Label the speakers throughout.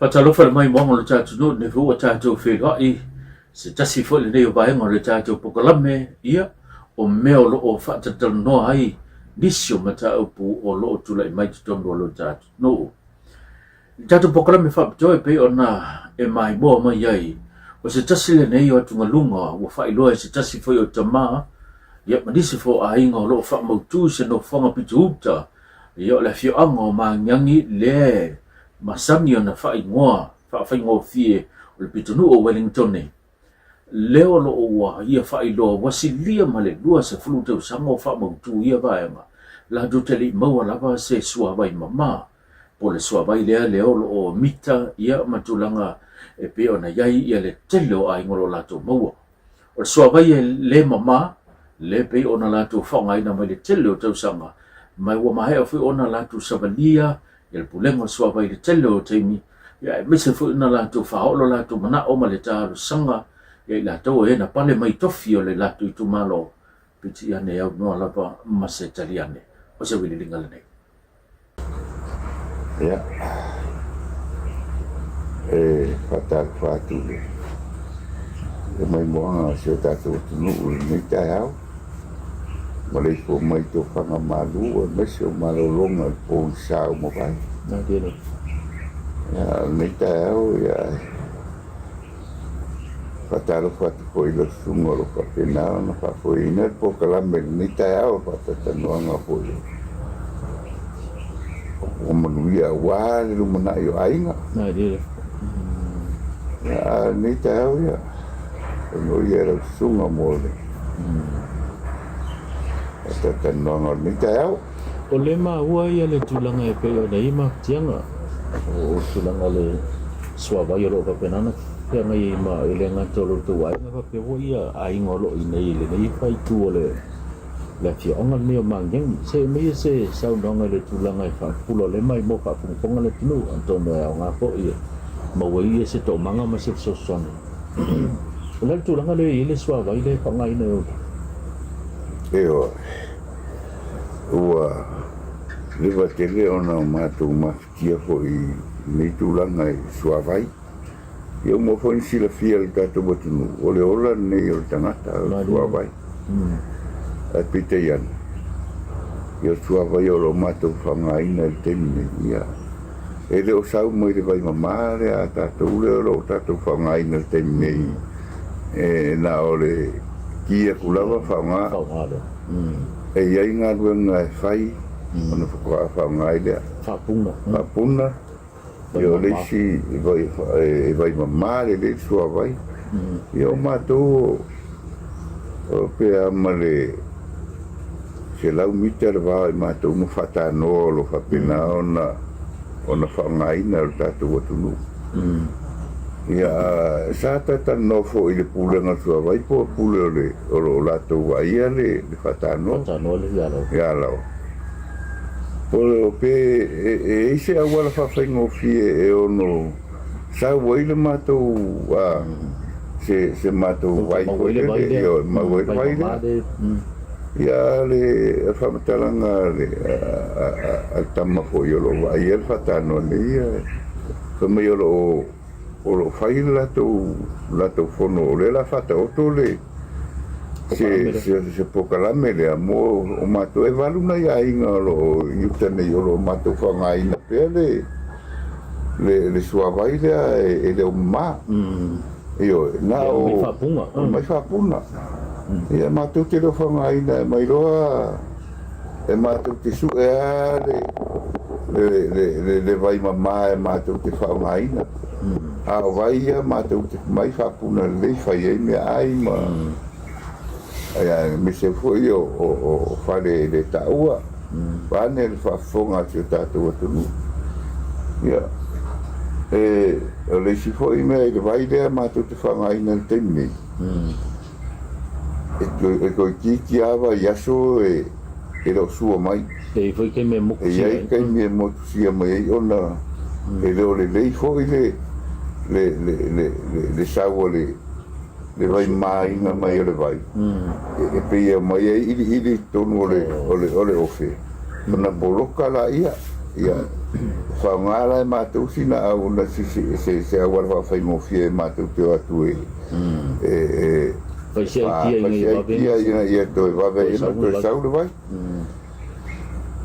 Speaker 1: Fatalo fa mai mo lo cha no ne fu cha jo fe ga I se cha si fo le ne ba ngo le cha jo pokalame ia o me o lo o fa ta no ai disio mata o pu o lo tu lai mai tu lo cha no cha jo pokalame fa jo pe ona e mai bo mai ai o se cha si le ne yo tu ngalunga o fa I lo se cha si fo yo tama ia ma disi fo ai ngo lo fa mo tu se no fa ma pitu ta ia la fio ango ma nyangi le masangi ona fa ingoa fa ingo fie o le pitunu o Wellington ne leo lo wa ia fa ilo wasilia male dua se flute sango fa mo tu ia ba ma la do tele mo la ba se sua vai mama po le sua vai leo lo o mita ia matulanga e pe ona yai ia le telo ai ngolo la to mo o sua vai le mama le pe ona la to fa ngai na mai le telo to sanga mai wa mai o fu ona la to savalia il pulengo sua vai le telo temi ya me se fu na la to fa o la to mana o male ta sanga ya la to e na pale mai tofi o le la to tu malo piti ane au no la pa ma se italiane o se wili lingala nei
Speaker 2: ya fatal fatu le mai mo se ta to nu ni ta hao malai ko mai to fanga malu o me se malo longa o sao mo vai
Speaker 1: na dia
Speaker 2: ya ni ta hao ya fatal fatu ko ilo sungo lo ka pena na fa ko ina po kala me ni ta hao pa ta no nga po o manuia wa lu mana yo ainga
Speaker 1: na dia
Speaker 2: ya ni ta hao ya no era sungo mo ta no ni ta hao
Speaker 1: o le ma ua ia le tulanga e pe o nei ma tianga o tulanga le sua vai lo ka penana pe mai ma ele nga tolo tu ai nga pe wo ia ai ngolo I nei le nei fai tu o le fi onga me o mangeng se me se sau donga le tulanga e fa pulo le mai mo fa punga le tulu antono e nga ko ia ma wo ia se to manga ma se so son le tulanga le ile sua vai le fa ngai nei
Speaker 2: eo ua lewa tele ona mātou maftia fo I nei tūlanga I suavai ia mo fo ni sila fia le tātou batunu o le ola nei o le tangata o suavai a pita iana ia suavai o lo mātou whangaina le temi ia e le o sau mo I le vai mamare a tātou le o lo tātou whangaina le temi e na o le kia kulawa whanga e iai ngā ruenga e whai ona whakua whaungai lea whapuna i o leisi e vai mamare le sua vai i o mātou o pēa male se lau mita le wā i mātou no whatanoa lo whapena ona whaungai na o tātou atunu ia sa tata no fo I le pulenga sua vai po pule o latou wa ia le whatanoa ia lau o pe e se awala fa faingo fie e ono sa waile matou se matou vai ko le yo ma vai ya le fa matalanga le a tamma fo yo lo vai el fatano le ia como yo lo fai la to fono le la fata o to le se pokalame le amo o mato e valu na ia inga lo yutane yo lo mato whanga ina pele le suavai lea e le o ma io na o mai whapuna ia mato te lo whanga ina e mai roa e mato te su e a le vai mama e mato te whanga ina a vai ia mato te mai whapuna le whai e me ai ma me se foi o fare le taua pane le fafonga se tatua tunu ia le si foi me le vai le ma tu te fanga ina le temi e ko ki ava yaso e lo suo mai
Speaker 1: e foi che me mo
Speaker 2: e che me mo sia mai ona e le foi le savole le vai mai na mai le vai e pe mai ili tonu ole ofe na boloka la ia ia whaongala e mātou sina au na se awara whawhai mo fia e mātou te atu e
Speaker 1: Whaisia
Speaker 2: ia toi wawe ina toi saure vai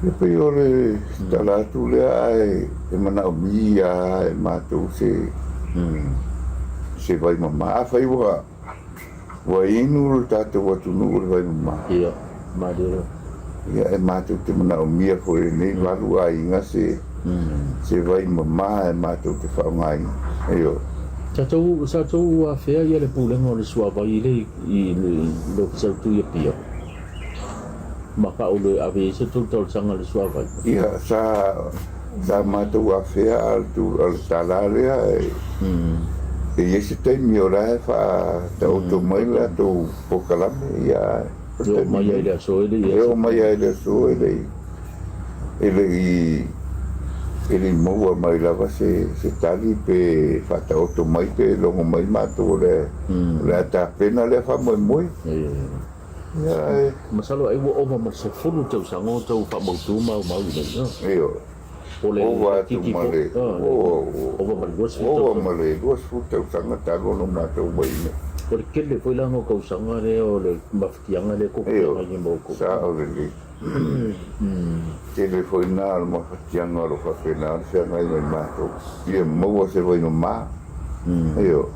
Speaker 2: e pei ore tala atu lea e mana o mia e mātou se vai mama a whai wa inu tātou atu nuu vai mama
Speaker 1: ia madero
Speaker 2: ia e mātou te mana o mia kore nei waru a inga se vai mama e mātou te whaongai eo
Speaker 1: sa tau a whea ia le pūlenga o le suawa i lo kisautu ia pia maka o le awe se tau tau sanga le suawa
Speaker 2: ia sa mātou a whea al tālarea e ese taimi o rai wha ta oto mai la tau pokalame ia
Speaker 1: Yo mai ai le so ele
Speaker 2: eu mai ai le so ele moa mai lava se tali pe fata oto mai pe longo mai mato le ta pena le fa moi ya
Speaker 1: masalo ai wo ma se fulu tau sango tau fa mautu mau nei
Speaker 2: eu
Speaker 1: ole
Speaker 2: kiki male male duas futa sanga ta no mato mai
Speaker 1: porque le foi lango ko sanga le o le maftianga le ko ai mo ko
Speaker 2: sa o le le foi na mo fatianga lo fa pena se ngai mai mato e mo se voi no ma io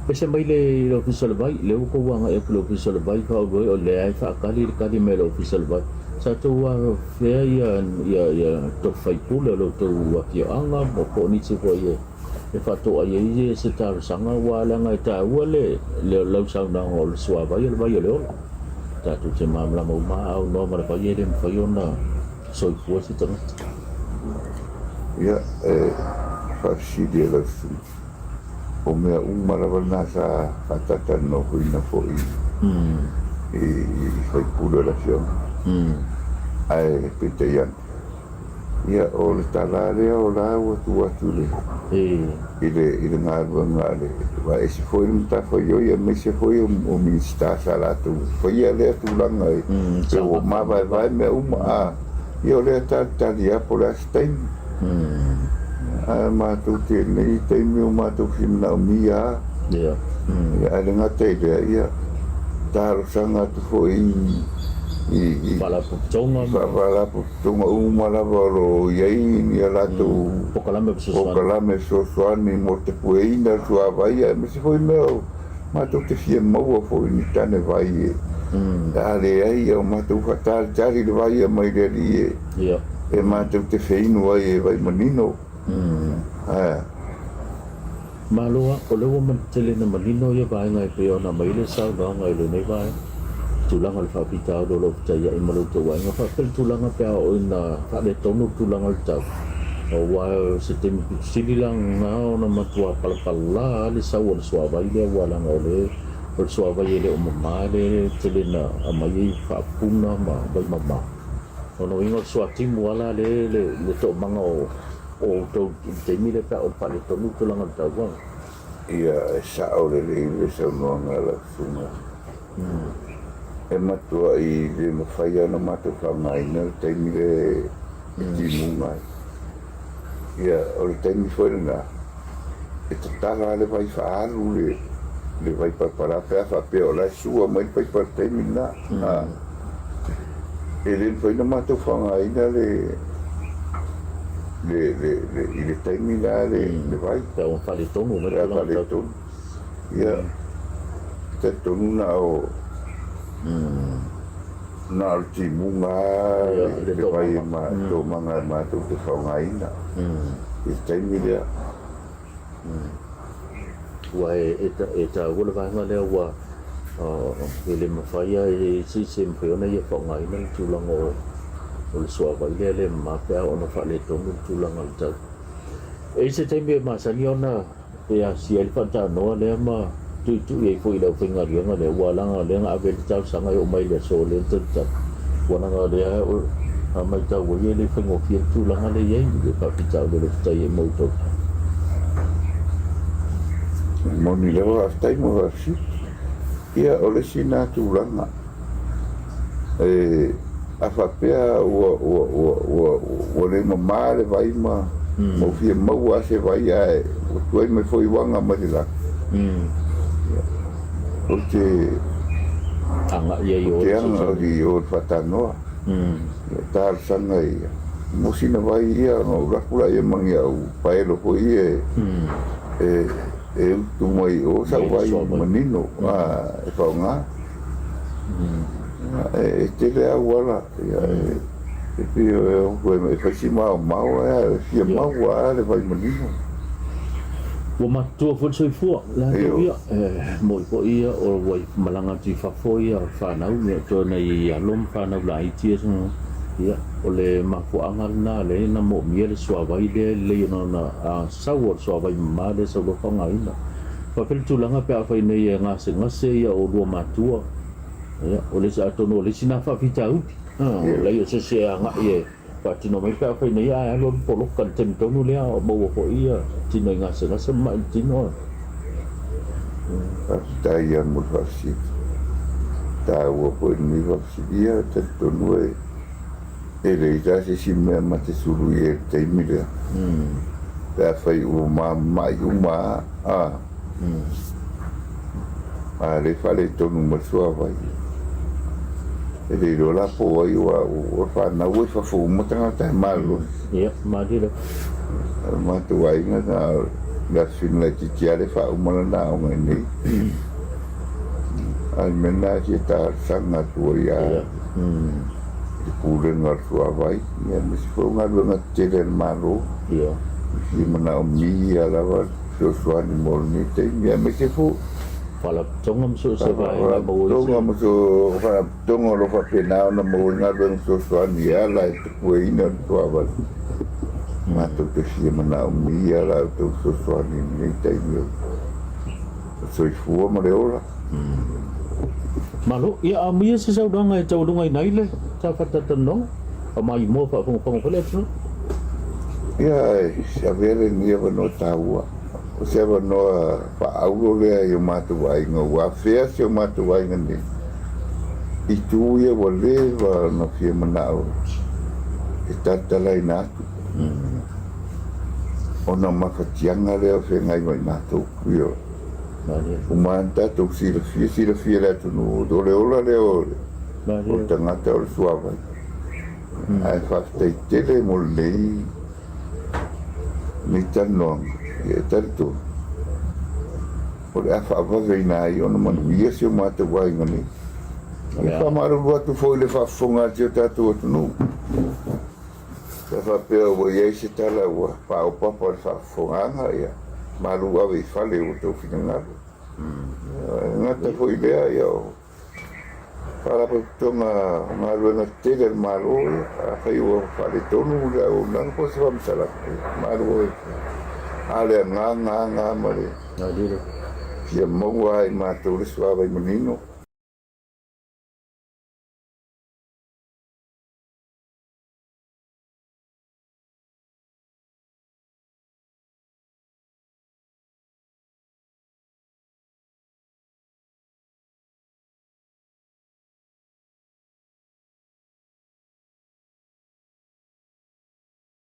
Speaker 1: pese mai le official vai le ko wanga e lo official vai ka o le ai fa kali me lo official vai sa to wa fe ya to fai pula lo to wa ki anga mo ko ni se foi e fato ai e se tar sanga wala ngai ta wale le lau sang na o le swa vai le ta tu se mamla mo ma au no ma fa yele fa yona so i fu se tanga
Speaker 2: ia fa si de la su o me mara na sa fatata no huina foi foi pula la fiona ai piteyan ia o le talare o la o tu le ile ngale va ese foi un ta foi yo ia me se foi o minsta sala tu foi ele tu langa e o ma vai me uma io le ta dia por la stein ma tu te nei te mi ma tu fina mia ia ale ngate ia tar sanga tu foi
Speaker 1: Fala putonga
Speaker 2: uma lavoro yai ni ala tu
Speaker 1: pokalame
Speaker 2: so swani mo te pueina sua vai me se foi meu ma tu te fie mo foi ni tane vai ale ai o ma tu fatal jari vai mai deri e ma tu te feino vai manino
Speaker 1: Maloa o lewa man tele na manino ia vai ngai pe ona mai le sau ngai le nei vai tulanga le whapita o lo pita ia i malu te wai ngā whapil tulanga pia o ina whale tonu tulanga le tau o wai se te sili lang ngā o na matua palapala le sau o le suawai le walanga o le suawai le o mama le tele na amai i whapuna ma bai mama o no ingo suatimu ala le to manga o tau teimi le pia o le whale tonu tulanga le tau wang
Speaker 2: ia sa o le sa noanga la sunga e matua i le mawhaia na matu whangaina taimi le timungai ia o le taimi whainga e tatara le vai whaaru le vai parpara pia whapea o lai sua mai pai par taimi na e le whaina matu whangaina i le taimi la le vai
Speaker 1: pia o whale tonu
Speaker 2: ia te tonu na o na timunga le vai ma to manga ma to te whaungaina i taimi lea
Speaker 1: wai e ta wala vanga lea wa ele mawhaia e se mwhiona ia whaungaina le tūlanga o le suawa i le mapea o na whale tonu le tūlanga le tau e se taimi e masani ona e a si ele whanta noa lea ma tu e foi la finga rianga le walanga le nga ave tau sanga o mai le so le tata wana nga le a mai tau wo ye le fingo fie tu langa le ye le pa pitau le tai e moto
Speaker 2: moni le wa stai mo si ia o le sina tu langa whapea ua le mamā le vai ma mo fia mau ase vai ae o tuai mai foi wanga mari la o te
Speaker 1: anga ia i o
Speaker 2: te anga i o whatanoa tār sanga ia mosina vai ia no rakura ia mangi au paelo po ia utu mai o sa vai manino e whaunga e te lea wala e pio e koe me whaisi mau e fia mau le vai manino
Speaker 1: ua matua foi soi fua la ia mo ko ia o wai malanga ti fa foi o fa na u to na ia lom fa na la itia so ia o le mafuanga na le na mo mia le swa vai le no na sa wo swa vai ma le so lo fanga ina fa pel tu langa pe fa ina ia nga se ia o lo matua ia o le sa to no le sina fa fita u la ia se nga ia pa tino mai pe fa ina ia lo polo kan tem to no le o mo ko ia tino nga se ma tino
Speaker 2: ta ia mo fasi ta wo po ni fasi ia te to no e le ita si mea ma te suru e te imira pea whai o mai uma a le whale tonu masua vai e le rola po ai o whanau e whafo matanga tae malo
Speaker 1: ia madira
Speaker 2: ma tu ai nga la fina ki tiare fa umana na o nei al mena ki ta sanga tu ia kurenga sua vai ia misi fo nga lunga tere maro
Speaker 1: ia
Speaker 2: si mana mi ala va so suani morni te ia misi fo
Speaker 1: fala tonga so se vai na mo
Speaker 2: tonga mo so fa tonga lo fa pena na mo nga lunga so suani ala ku ina to ava ma to te si mana mi ala to so suani ni te ia so fu mo le ora
Speaker 1: malo ia amia se sau danga e tau dunga nai le ta fata tanong a mai mo fa fong pele tu
Speaker 2: ia se avere ni ava no taua o se ava no fa aulo le i matu vai ngo wa fea se matu vai ngani i tu ia wa le va no fie manao e tata lai natu ona mafatianga le o fe ngai mai natu io umanta tu sila fia la tu no do le ola le o tangata o suava ai fa te mo lei ni tanong e tanto o le fa va veina io no man via se ma te vai ngani e fa maru wa tu foi le fa fonga te tatu no fa pe o ye se tala wa pa o papa fa fonga ia maru ave fale o teu finangalo ngata foi lea ia para po tonga maru na tele maru a fai o fale tonu le o nang po se vam sala maru ale nga mare
Speaker 1: na dire
Speaker 2: ia mo ai ma tu le suave menino